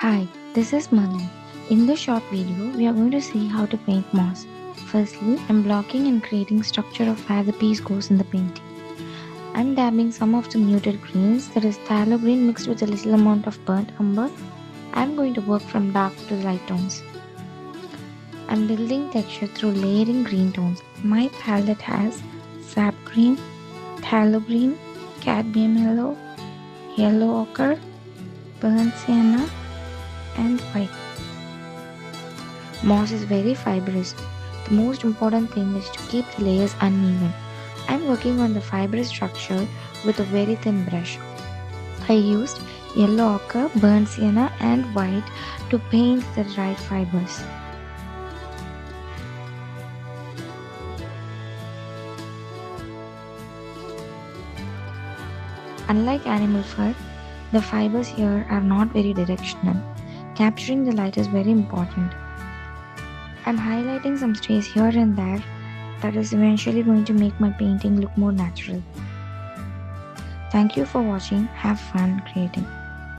Hi, this is Merlin. In this short video, we are going to see how to paint moss. Firstly, I'm blocking and creating structure of where the piece goes in the painting. I'm dabbing some of the muted greens, that is tallow green mixed with a little amount of burnt umber. I'm going to work from dark to light tones. I'm building texture through layering green tones. My palette has sap green, tallow green, cadmium yellow, yellow ochre, burnt sienna, and white. Moss is very fibrous. The most important thing is to keep the layers uneven. I'm working on the fibrous structure with a very thin brush. I used yellow ochre, burnt sienna and white to paint the dried fibers. Unlike animal fur, the fibers here are not very directional. Capturing the light is very important. I'm highlighting some strays here and there that is eventually going to make my painting look more natural. Thank you for watching. Have fun creating.